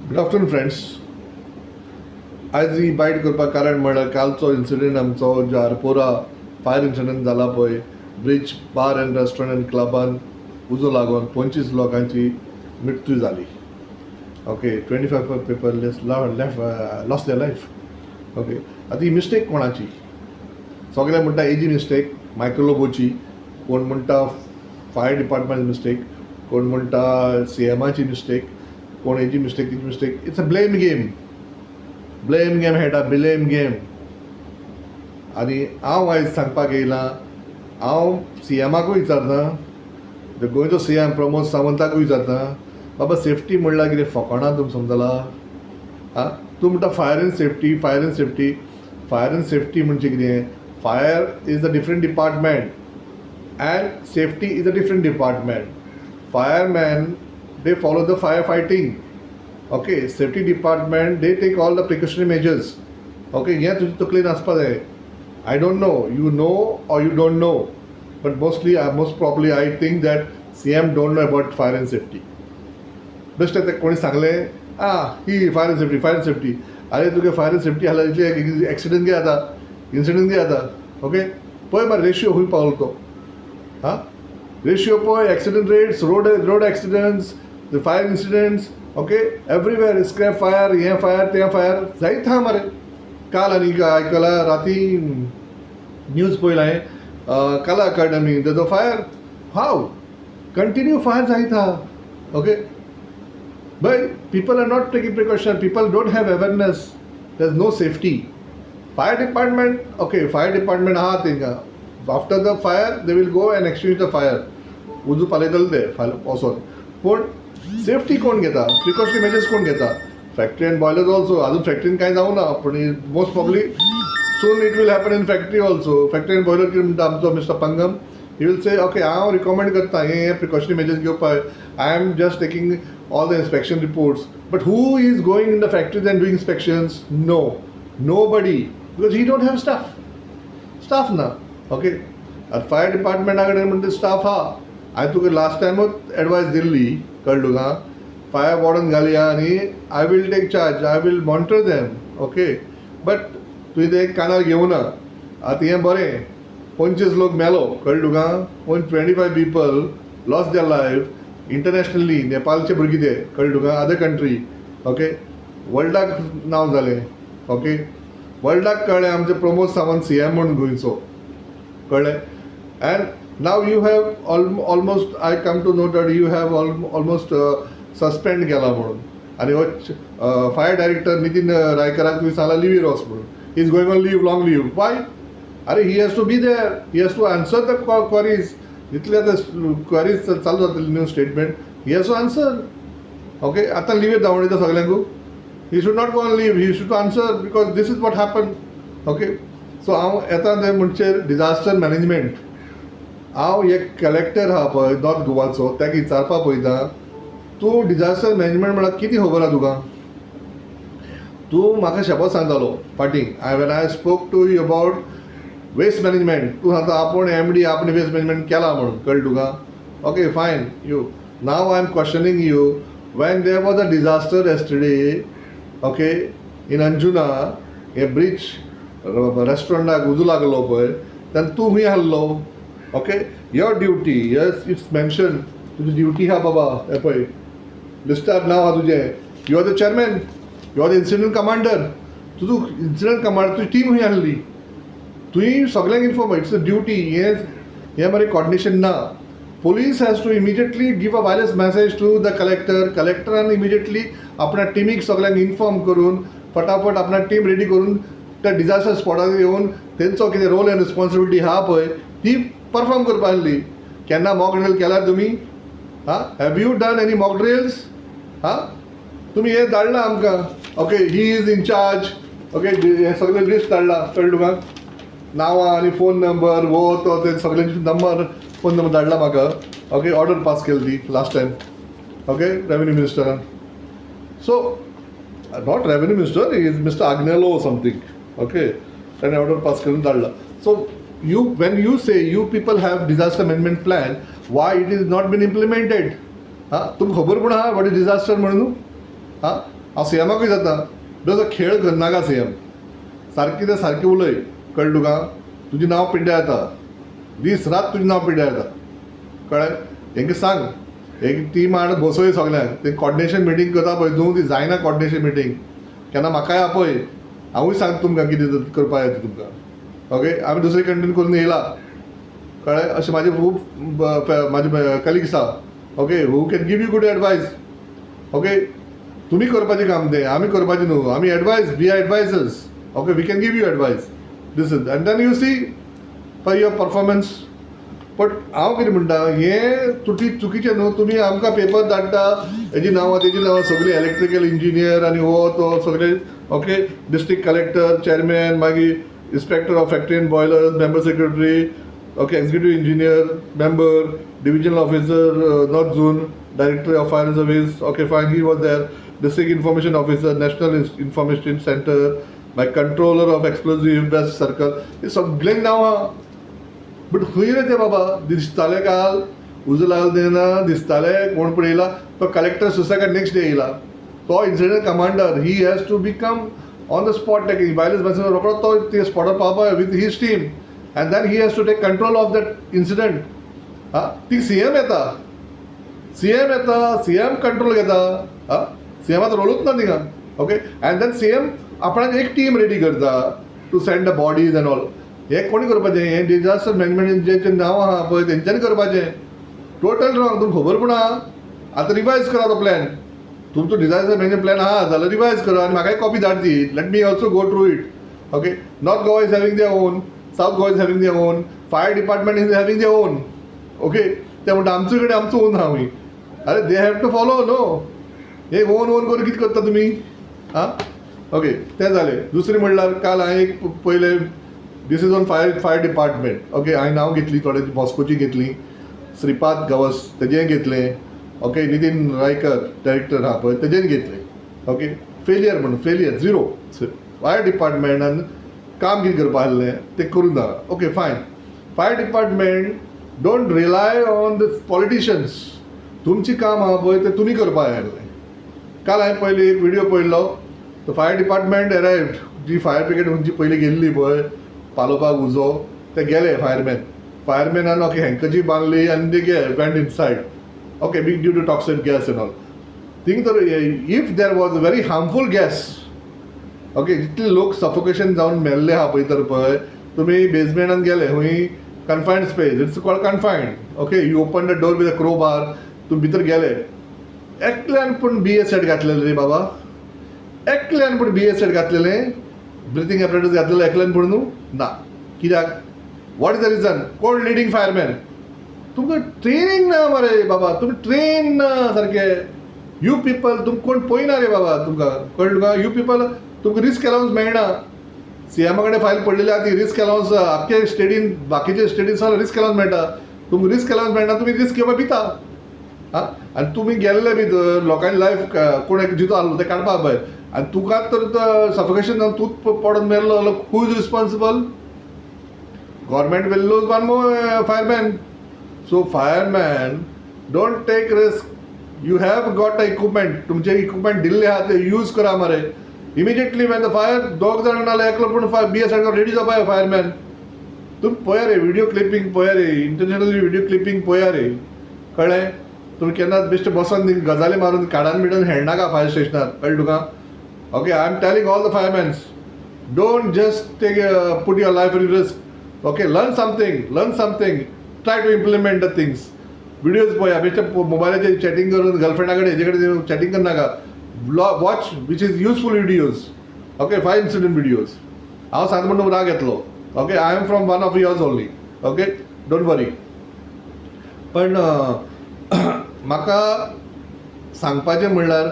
Good afternoon friends. आज ही बायट करपाक कारण म्हळ्यार कालचो इन्सिडेंट आमचो जो आरपोरा फायर इन्सिडेंट जाला पळय, ब्रिज बार एंड रेस्टॉरंट एंड क्लबान उजो लागून 25 लोकांची मृत्यू जाली. Okay, 25 people lost their life. Okay, आतां ही मिस्टेक कोणाची? सगळे म्हणटा एजी मिस्टेक, मायकल लोबोची, कोण म्हणटा फायर डिपार्टमेंट मिस्टेक, कोण म्हणटा CMची मिस्टेक, कोण हेजी मिस्टेक तेजी mistake. It's a blame game हेटा ब्लेम गेम. आनी हांव आयज सांगपाक येयलां, हांव CMकूय विचारता, गोंयचो CM प्रमोद सावंताकूय विचारता, बाबा सेफ्टी म्हणल्यार कितें फकाणां तुमी समजला? तूं म्हणटा फायर एंड सेफ्टी म्हणजे कितें? Fire is a different department and safety is a different department. Firemen, they follow the firefighting. Okay, safety department, they take all the precautionary measures. Okay, yeah, तुझी तकली नासपा जाय. I don't know, you know or you don't know, but most probably I think that CM don't know about fire and safety. Best ते कोणी सांगले ही fire end safety. अरे तुगे fire end safety हाल्या इतले accident गे जाता, इन्सिडेंट गे जाता. Okay, पळय मरे रेशियो खूंय पावलो तो. रेशियो पळय, accident rates, road accidents, the fire incidents. Okay, everywhere scrap fire, हें फायर तें फायर जायत आहा मरे. काल आनी आयकलां राती न्यूज पळयला हांवें, कला अकाडमी तेजो फायर, हाव कंटिन्यू फायर जायत आहा. Okay, but people are not taking precaution, people don't have awareness, there's no safety. Fire department, okay, fire department aha thinga, after the fire they will go and extinguish the fire, उजू पालयतले ते वचोन. पूण safety कोण घेता, precautionary measures कोण घेता? Factory and boilers also. अजून फॅक्टरीन कांय जावना, पूण most probably soon it will happen in factory also. Factory and boiler कितें म्हणटा आमचो mister Pangam, he will say okay हांव रिकमेंड करता हे प्रिकॉशनरी मेजर्स घेवपाक, I am just taking all the inspection reports, but who is going in the factories and doing inspections? Nobody, because he don't have staff na. Okay, at fire department agade म्हणते staff ha. I took last time advice Delhi, कळ्ळो का? Fire warden घालया आणि I will take charge, I will monitor them. Okay, but तुवें ते कानार घेवना. आतां हें बरें, 25 लोक मेलो, कळ्ळो का? 25 people lost their life. Internationally नेपाळचे भुरगे ते, कळ्ळें तुका? Other country. ओके, वर्ल्डाक नांव जालें. ओके, वर्ल्डाक कळ्ळें आमचें प्रमोद सावंत CM म्हणून गोंयचो, कळ्ळें. And now you have almost, I come to know that you have almost suspend केला म्हणून. आनी हो फायर डायरेक्टर नितीन रायकराक तुवें सांगला लिव्ह वच म्हणून. He is going on leave, long leave. Why? अरे he has to be there, he has to answer the queries. जितले आतां क्वेरीज चालू जातली new statement, he has to answer. Okay, आतां लिव्ह धांवडयता सगळ्यांकू. He should not go on leave, he should answer, because this is what happen. Okay, so हांव येता ते म्हणचे डिजास्टर मॅनेजमेंट. हांव एक कलेक्टर आहा पळय नॉर्थ गोवाचो, ताका विचारपा पळयता, तूं डिजास्टर मॅनेजमेंट म्हळ्यार कितें खबर आहा तुका? तूं म्हाका शपथ सांगतालो फाटीं, when I spoke to you about waste management, तूं सांगता आपूण MD आपण वेस्ट मॅनेजमेंट केला म्हणून, कळ्ळें तुका? Okay, fine. You now I am questioning you, when there was a disaster yesterday, okay, in Anjuna, हे ब्रिज रेस्टॉरंटाक उजो लागलो पळय, तेन्ना तूं खंय आहलो? Okay, your duty, yes it's mention, तुजी ड्युटी आहा बाबा, हे पळय लिस्टार नांव आहा तुजें. You are the chairman, you are the incident commander. तुजो इन्सिडेंट कमांडर, तुजी टीम खंय आहली? तुवें सगळ्यांक इन्फॉर्म, इट्स अ ड्युटी. हें मरे कॉर्डिनेशन ना. Police has to immediately give a wireless message to the कलेक्टरान इमिजिएटली आपल्या टिमीक सगळ्यांक इन्फॉर्म करून फटाफट आपल्या टीम रेडी करून त्या डिजास्टर स्पॉटार येवन तेंचो कितें रोल एंड रिस्पॉन्सिबिलिटी आहा पळय ती परफॉर्म करपा आहली. केन्ना मॉक ड्रिल केल्यार तुमी? Have you done any mock drills? तुमी हें धाडलां आमकां. Okay, he is in charge. Okay, हें सगळें लिस्ट धाडलां, कळ्ळें तुका? नांवां आनी फोन नंबर वो तो ते सगळ्यांचे नंबर फोन नंबर धाडला म्हाका. ओके, ऑर्डर पास केली ती लास्ट टायम. ओके, रेव्हेन्यू मिनिस्टरान. So not revenue minister, is mister Agnelo something. Okay, ताणें ऑर्डर पास करून धाडला. So you when you say you people have disaster management plan, why it is not been implemented? तुमकां खबर पूण आहा what is disaster म्हणून? हांव सीएमाकूय जाता बिकॉज खेळ करनाका सीएम सारकें तें सारकें उलय कळ्ळें तुका तुजें नांव पिड्ड्यार येता दीस रात तुजें नांव पिड्ड्यार येता कळ्ळें तेंकां सांग एक टीम हाड बसय सगल्यांक ते कॉर्डिनेशन मिटींग करता पळय तूं ती जायना कॉर्डिनेशन मिटींग केन्ना म्हाकाय आपय हांवूय सांग तुमकां कितें करपा जाय तुमकां ओके आमी दुसरे कंट्रीन करून येयला कळ्ळें अशें म्हाजे खूब म्हाजे कलिग्स आसा okay who can give you good advice okay तुमी करपाचें काम तें आमी करपाचें न्हू आमी advice we are advisers okay we can give you advice this is and then you see for your performance but हांव कितें म्हणटा हें चुकीचें न्हू तुमी आमकां पेपर धाडटा हेजी नांवां तेजी नांवां सगळीं इलेक्ट्रिकल इंजिनियर आनी हो तो सगळे ओके डिस्ट्रिक्ट कलेक्टर चेअरमॅन मागीर inspector of factory and boilers member secretary okay executive engineer member divisional officer north zone director of fire service okay fine he was there district information officer national information centre मागीर controller of explosive west circle हे सगळ्यांक नांवां but खंय रे ते बाबा दिसतालें काल उजो तेन्ना दिसतालें कोण पूण येयला तो कलेक्टर सुसेगाद नेक्स्ट डे येयला तो incident commander he has to become on the spot taking wireless message रोखडो तो ते स्पॉटार पावपा with his team and then he has to take control of that incident हां ती सीएम येता सीएम कंट्रोल घेता हां सीएमाचो रोलूच ना थिंगा ओके एंड देन सीएम आपणाक एक टीम रेडी करता to send the bodies and all हें कोणी करपाचें हें डिजास्टर मॅनेजमेंट जें नांव आहा पळय तेंच्यांनी करपाचें टोटल रॉंग तुमकां खबर पूण आहा आतां रिवायज करा तो प्लॅन तुमचो डिजास्टर मॅनेजमेंट प्लॅन आहा जाल्यार रिवायज करा आनी म्हाकाय कॉपी धाड ती let me also go through it okay north Goa is having their own south Goa is having their own fire department is having their own okay ते म्हणटा आमचे कडेन आमचो ओन आहा अरे they have to follow no हे ओन करून कितें करता तुमी आं ओके तें जालें दुसरें म्हणल्यार काल हांवें एक पयलें दीस is on fire department okay हांवें नांव घेतली थोडे मॉस्कोची घेतली श्रीपाद गवस तेजें घेतलें ओके नितीन रायकर डायरेक्टर आहा पळय तेजें घेतलें ओके फेलियर म्हणून फेलियर झिरो फायर डिपार्टमेंटान काम कितें करपा आहलें तें करून ना ओके फायन fire department don't rely on the politicians तुमचें काम आहा पळय तें तुमी करपा आहलें काल हांवें पयलीं एक व्हिडियो पळयल्लो तो फायर डिपार्टमेंट अरायव्ड जी फायर ब्रिगेड खंयची पयलीं गेल्ली पळय पालोवपाक उजो ते गेले फायरमॅनान ओके हँकची बांदली आनी ते went inside okay big due to toxic gas and all thing तर if there was a very harmful gas okay जितले लोक सफोकेशन जावन मेल्ले आहा पळय तर पळय तुमी बेजमेंटान गेले खंय confined space it's called confined okay you open the door with a crowbar तुमी भितर गेले एकल्यान पूण BS सेट घातलेलें रे बाबा एकल्यान पूण BS सेट घातलेलें ब्रिथींग एपरेटस घातलेलो एकल्यान पूण न्हू ना कित्याक वॉट इज द रिजन कोण लिडींग फायरमॅन तुमकां ट्रेनींग ना मरे बाबा तुमी ट्रेन ना सारकें यू पीपल तुमकां कोण पळयना रे बाबा तुमकां कळ्ळें तुका यू पीपल तुमकां रिस्क अलावन्स मेळना सीएमा कडेन फायल पडलेली आहा ती रिस्क अलावन्स आख्खे स्टेटीन बाकीचे स्टेटीन सगळ्या रिस्क अलावन्स मेळटा तुमकां रिस्क अलावन्स मेळना तुमी रिस्क घेवपा भिता हां आनी तुमी गेल्ले भितर लोकांनी लायफ कोण एक जितो आहलो ते काडपा भायर आनी तुकाच तर सफोकेशन जावन तूच पडून मेल्लो जाल्यार who is responsible government will lose one more fireman so fireman don't take risk you have got a equipment तुमचे इक्विपमेंट दिल्ले आहा ते यूज करा मरे इमिजिएटली वेन द फायर दोग जाण नाल्यार एकलो पूण BS रेडी जावपा फायरमॅन तुमी पळया रे व्हिडिओ क्लिपींग पळया रे इंटरनॅशनल व्हिडिओ क्लिपींग पळया रे कळ्ळें तुमी केन्ना बेश्टे बसोन गजाली मारून काडान बिडान हेळनाका फायर स्टेशनार कळ्ळें तुका okay I am telling all the firemans don't just take put your life in risk okay learn something try to implement the things videos पळया बेश्टे मोबायलाचेर चॅटिंग करून गर्लफ्रेंडा कडेन हेजे कडेन चॅटिंग करनाका watch which is useful videos okay fire incident videos हांव सांगता म्हणून राग येतलो okay I am from one of yours only okay don't worry पण म्हाका सांगपाचें म्हणल्यार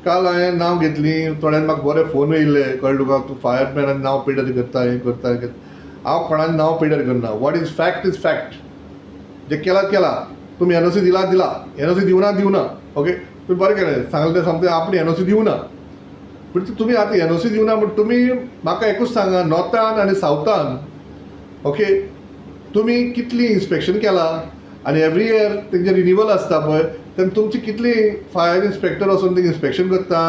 काल हांवें नांव घेतलीं थोड्यान म्हाका बरे फोन येयल्ले कळ्ळें तुका तूं फायरमॅनान नांव पिड्यार करता हें करता हांव कोणान नांव पिड्यार करना वॉट इज फॅक्ट जें केला तुमी NOC दिला NOC दिवना ओके तुमी बरें केलें सांगलें तें सामकें आपणी NOC दिवना पूण तुमी आतां NOC दिवना म्हण तुमी म्हाका एकूच सांगा नॉर्थान आनी सावथान ओके तुमी कितली इन्स्पेक्शन केलां आनी एवरी इयर तेंचें रिन्यूवल आसता पळय तेन्ना तुमची कितली फायर इन्स्पेक्टर वचून तें इन्स्पेक्शन करता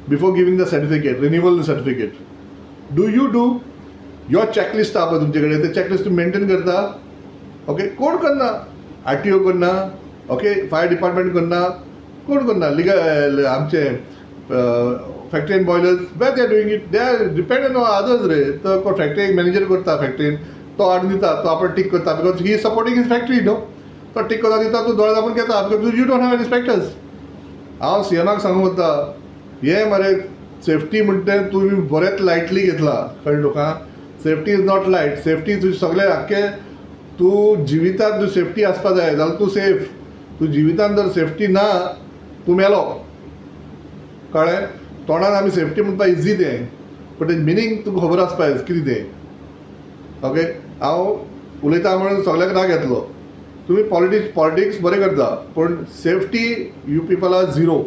before giving the certificate, renewal certificate. Do you do your checklist आहा पळय तुमचे कडेन, ते चॅकलिस्ट तुम्ही मेंटेन करता? ओके, कोण करना? RTO करना, ओके, फायर डिपार्टमेंट करना, कोण करना? लिगल आमचे factory and boilers, where they are doing it, they are dependent on others रे. तो कोण फॅक्टरी मॅनेजर करता फॅक्टरीन, तो हाडून दिता, तो आपण टीक करता, because he is supporting his factory न्हू. तो टीक करता दिता, तूं दोळे धांपून घेता, because you don't have any inspectors. हांव CMाक सांगूंक वता, हे मरे सेफ्टी म्हणटा तुमी बरेंच लायटली घेतला, कळ्ळें तुका? Safety is not light. Safety तुजें सगळें आख्खें, तूं जिवितांत जर सेफ्टी आसपा जाय जाल्यार तूं सेफ. तूं जिवितांत जर सेफ्टी ना, तूं मेलो, कळ्ळें? तोंडान आमी सेफ्टी म्हणपा इजी तें, बट तें मिनींग तुका खबर आसपा जाय कितें तें. ओके, हांव उलयता म्हणून सगळ्याक राग येतलो. तुम्ही पॉलिटिक्स बरें करता, पूण safety you people are zero.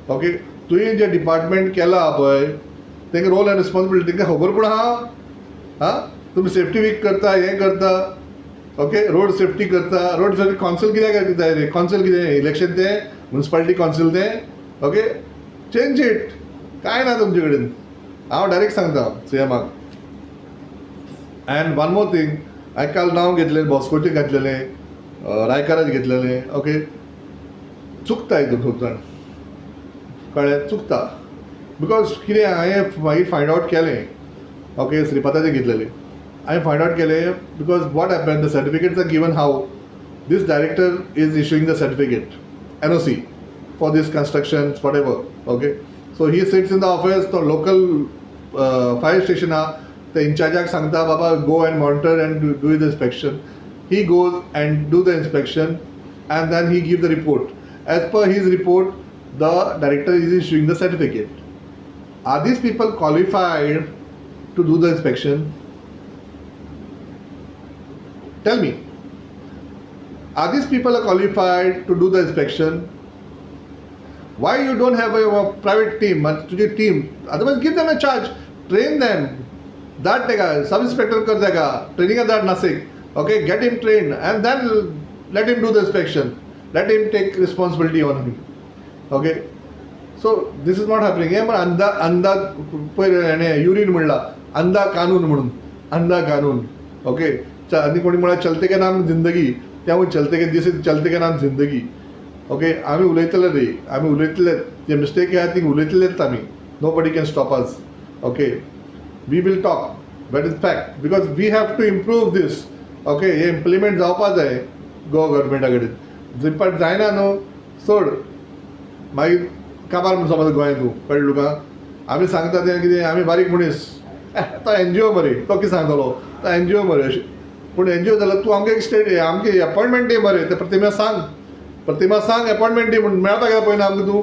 Okay, तुवें जें डिपार्टमेंट केलां पळय, तेंका रोल एंड रिस्पॉन्सिबिलिटी तेंकां खबर पूण आहा. हां, तुमी सेफ्टी वीक करता, हें करता, ओके, रोड सेफ्टी करता. रोड सेफ्टी कावन्सील कित्याक जाय रे? कावन्सील कितें इलेक्शन तें, म्युनिसिपालिटी कावन्सील तें, ओके, चेंज इट. काय ना तुमचे कडेन. हांव डायरेक्ट सांगता CMाक. अँड वन मोर थिंग, हांवें काल नांव घेतलें, बॉस्कोचें घातलेलें, रायकाराच घेतलेलें. ओके, चुकता हितून खूब जाण, कळ्ळें? चुकता. बिकॉज कितें हांवें मागीर फायंड आवट केलें. ओके, श्रीपाताचें घेतलेलें हांवें फायंड आवट केलें, because what happen, the certificates are given हाव. This director is issuing the certificate, NOC, for this construction, whatever. Okay, so he sits in the office. तो local fire station आहा, ते इंचार्जाक सांगता, बाबा go and monitor and do the inspection. He goes and do the inspection and then he gives the report. As per his report, the director is issuing the certificate. Are these people qualified to do the inspection? Tell me. Are these people qualified to do the inspection? Why you don't have a private team, तुझी team? Otherwise give them a charge, train them. That तेका sub inspector कर तेका training that Nasik. Okay, get him trained and then let him do the inspection. Let him take responsibility on him. Okay, so this is not happening. हे पण अंधा पळय urine म्हणला, अंधा कानून म्हणून, अंधा कानून. ओके, आनी कोणी म्हणा चलते के नाम जिंदगी, त्या चलते के दिस इज चलते के नाम जिंदगी. ओके, आमी उलयतले रे, आमी उलयतले, जे मिस्टेक आहा ती उलयतलेच आमी. Nobody can stop us. Okay, we will talk, but is fact, because we have to improve this. Okay, हे इम्प्लिमेंट जावपा जाय गव्हर्मेंटा कडेन. जिंपाट जायना न्हू, सोड. मागीर काबार म्हणून समज गोंय तूं, कळ्ळें तुका? आमी सांगता तें कितें, आमी बारीक मनीस, तो NGO मरे, तो कितें सांगतलो, तो NGO मरे. पूण NGO जाल्यार तूं आमगे स्टेट आमगे अपॉयंटमेंट दी मरे, ते प्रतिमा सांग अपॉयंटमेंट दी म्हणून. मेळपाक गेला पळय ना आमकां तूं?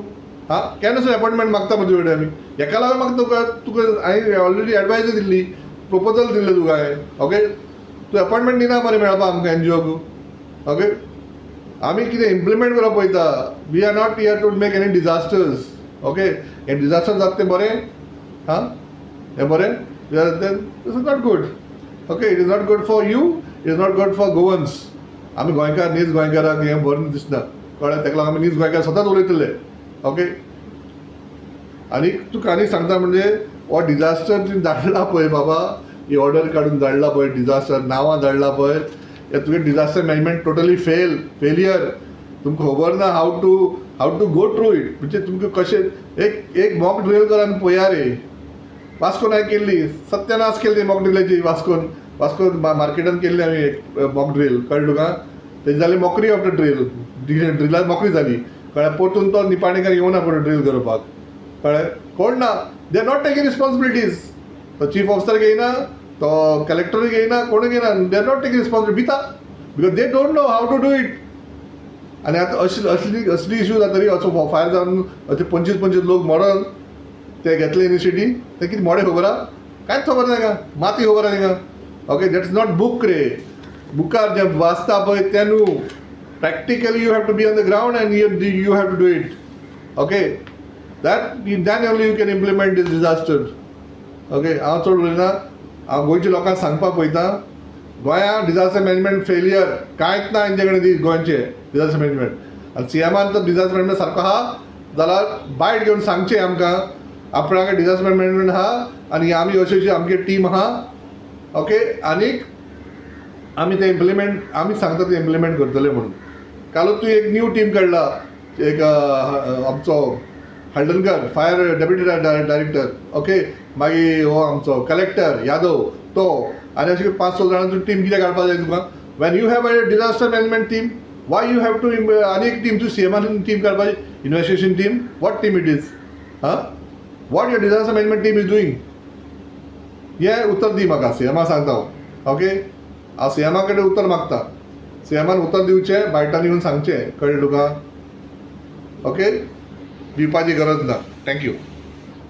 हां, केन्ना सुद्दां अपॉयंटमेंट मागता म्हजे कडेन आमी. हेका लागून म्हाका तुका हांवें ऑलरेडी एडवायज दिल्ली, प्रपोजल दिल्लें तुका हांवें. ओके, तूं अपॉयंटमेंट दिना मरे मेळपाक आमकां NGOक. ओके, आमी कितें इम्प्लिमेंट करप पळयता. We are not here to make any disasters. Okay, हे डिजास्टर जाता तें बरें? हां, हें बरें? This is not good. Okay, it is not good for you, it is not good for Goans. आमी गोंयकार, नीज गोंयकाराक हें बरें दिसना, कळ्ळें? ताका लागून आमी नीज गोंयकार सदांच उलयतले. ओके, आनी तुका आनी सांगता म्हणजे हो डिजास्टर धाडला पळय बाबा, ही ऑर्डर काडून धाडला पळय, डिजास्टर नांवां धाडला पळय, हे तुगे डिजास्टर मॅनेजमेंट टोटली फेलियर. तुमकां खबर ना हाव टू गो थ्रू इट. म्हणजे तुमकां कशें एक मॉक ड्रिल कर आनी पळया रे. वास्कोन हांवें केल्ली, सत्यानाश केल्ली मॉक ड्रिलाची. वास्को मार्केटान केल्ली हांवें एक मॉक ड्रिल, कळ्ळें तुका? तेजी जाली मॉकरी ऑफ द ड्रिलार मॉकरी जाली, कळ्ळें? परतून तो निपाणेकार येवना पळय ड्रिल करपाक, कळ्ळें? कोण ना, they are not taking responsibilities. तो चीफ ऑफिसर घेयना, तो कलेक्टर घेयना, कोण घेयना. They are not taking responsibility. भिता, because they don't know how to do it. आनी आतां असली इश्यू जातरी असो फायर जावन अशे 25 लोक मरण, ते घेतले इनिशिएटीव. ते कितें मोडे खबर आहा? कांयच खबर ना ताका, माती खबर आहा ताका. Okay, that is not book रे. बुकार जें वाचता पळय तें न्हू. Practically you have to be on the ground and you have to do it. Okay, then only you can implement this disaster. Okay, हांव चड उलयना, हांव गोंयच्या लोकांक सांगपाक पळयता, गोंयांत डिजास्टर मॅनेजमेंट फेलियर कांयच ना हेंचे कडेन गोंयचे डिजास्टर मॅनेजमेंट. आनी CMान तर डिजास्टर मॅनेजमेंट सारको आहा जाल्यार बायट घेवन सांगचें आमकां, आपणाक डिझास्टर मॅनेजमेंट आहा आनी आमी अशी आमगे टीम आहा ओके आनीक आमी ते इम्प्लिमेंट आमी सांगता ते इम्प्लिमेंट करतले म्हणून कालूच तूं एक न्यू टीम काडला एक आमचो Haldankar fire deputy director okay मागीर हो आमचो कलेक्टर यादव तो आनी अशें 5-6 जाणांची टीम कित्याक काडपाक जाय तुका when you have a disaster management team why you have to आनी एक टीम तूं CMान टीम काडपाची investigation team what team it is what your disaster management team is doing हें उत्तर दी म्हाका CMाक सांगता हांव ओके हांव CMा कडेन उत्तर मागता CMान उत्तर दिवचें बायटान येवन सांगचें कळ्ळें तुका ओके दिवपाची गरज ना थँक्यू